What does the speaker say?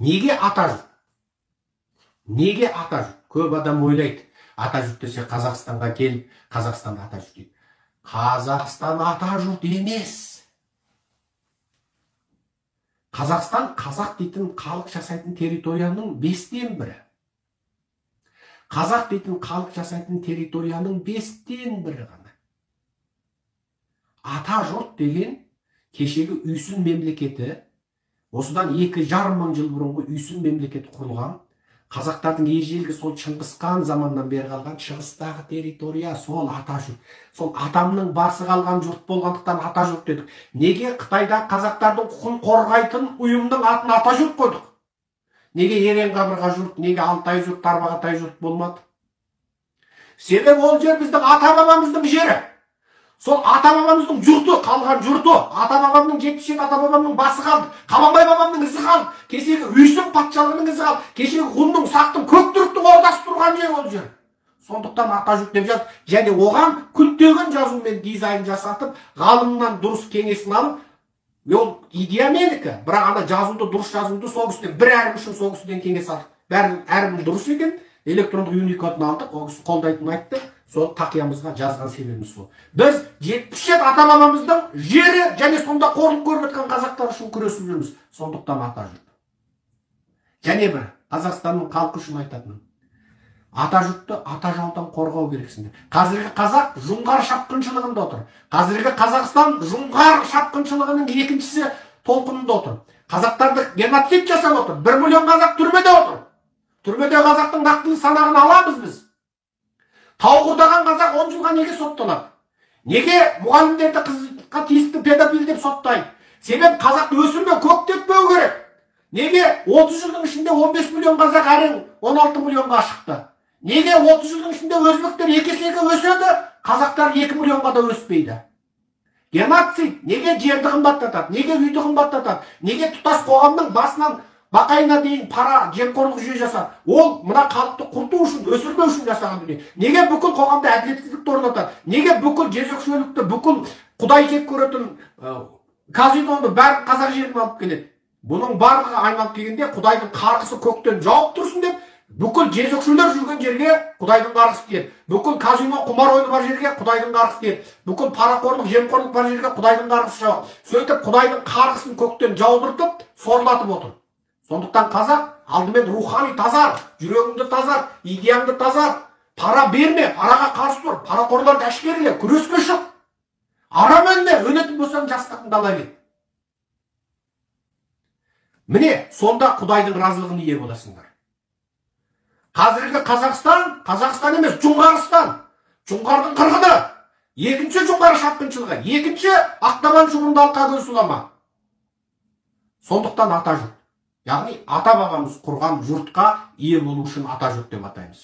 Неге ата жұрт? Неге ата жұрт? Көп адам ойлайды, ата жұрт десе Қазақстанға келіп, Қазақстан ата жұрт дейді. Қазақстан ата жұрт емес. Қазақстан қазақ дейтін халық жасайтын территорияның 5-тен бірі. Қазақ дейтін халық жасайтын территорияның 5-тен бірі ғана. Ата жұрт деген кешегі Үйсін мемлекеті, осыдан 2,5 мың жыл бұрынғы Үйсін мемлекеті құрылған, қазақтардың ежелгі сол Шыңғысхан заманнан бері қалған шығыстағы территория, сол ата жұрт. Сол атамның басы қалған жұрт болғандықтан ата жұрт дедік. Неге Қытайда қазақтардың құқын қорғайтын ұйымның атын ата жұрт қойдық? Неге Ерен қабырға жұрт, неге Алтай жұрт, Тарбағатай жұрт болмады? Себебі ол жер біздің ата бабамыздың жері. Сол ата бабамыздың жұрты, қалған жұрты, ата бабамның 77 ата бабамның басы қалды, Қабанбай бабамның ізі қалды, кешегі Үйсін патшалығының ізі қалды, кешегі Ғұнның, Сақтың, Көктүріктің ордасы тұрған жер ол жер. Сондықтан ата жұрт деп жазып, және оған күлтегін жазумен дизайн жасатып, ғалымнан дұрыс кеңесін алып, ол идея менікі, бірақ ана жазуды, дұрыс жазуды сол кісіден, бір әрім үшін сол кісіден кеңес алдық. Әрім дұрыс екен, электрондық уникодын алдық, ол кісі қолдайтын айтты. Сол тақиямызға жазған себебіміз сол. Біз 77 ата бабамыздың жері және сонда қорлық көріп жатқан қазақтар үшін күресіп жүрміз. Сондықтан ата жұрт. Және бір Қазақстанның халқы үшін айтатыным. Ата жұртты ата жаудан қорғау керексіңдер. Қазіргі қазақ жоңғар шапқыншылығында отыр. Қазіргі Қазақстан жоңғар шапқыншылығының екіншісі толқынында отыр. Қазақтарды геноцид жасап отыр. 1 миллион қазақ түрмеде отыр. Түрмеде қазақтың нақтылы санағын аламыз біз. Тауқұрдаған қазақ 10 жылға неге сотталады? Неге мұғалімдерді қызға тиісті педофил деп соттайды? Себеп қазақты өсірмеу, көктетпеу керек. Неге 30 жылдың ішінде 15 миллион қазақ әрең 16 миллионға шықты? Неге 30 жылдың ішінде өзбектер 2 есеге өседі, қазақтар 2 миллионға да өспейді? Геноцид неге жерді қымбаттатады? Неге үйді қымбаттатады? Неге тұтас қоғамның басынан бақайына дейін пара жемқорлық жүйе жасады? Ол мына халықты құрту үшін, өсірмеу үшін жасаған дүние. Неге бүкіл қоғамда әділетсіздікті орнатады? Неге бүкіл жезөкшелікті, бүкіл құдай кек көретін казиноны бәрін қазақ жеріне алып келеді? Бұның барлығы айналып келгенде құдайдың қарғысы көктен жауып тұрсын деп, бүкіл жезөкшелер жүрген жерге құдайдың қарғысы тиеді. Бүкіл казино, құмар ойыны бар жерге құдайдың қарғысы тиеді. Бүкіл парақорлық, жемқорлық бар жерге құдайдың қарғысы жауады. Сөйтіп құдайдың қарғысын көктен жаудыртып, сорлатып отыр. Сондықтан қазақ алдымен рухани тазар, жүрегіңді тазар, идеяңды тазар, пара берме, параға қарсы тұр, парақорларды әшкереле, күреске шық. Арам өлме, өлетін болсаң жастықтың ала кет. Міне, сонда құдайдың разылығын ие боласыңдар. Қазіргі Қазақстан, Қазақстан емес, Жоңғарстан. Жоңғардың қырғыны, екінші жоңғар шапқыншылығы, екінші Ақтабан шуғында алқа көз сулама. Сондықтан ата жұрт. Яғни ата бабамыз құрған жұртқа ие болу үшін ата жұрт деп атаймыз.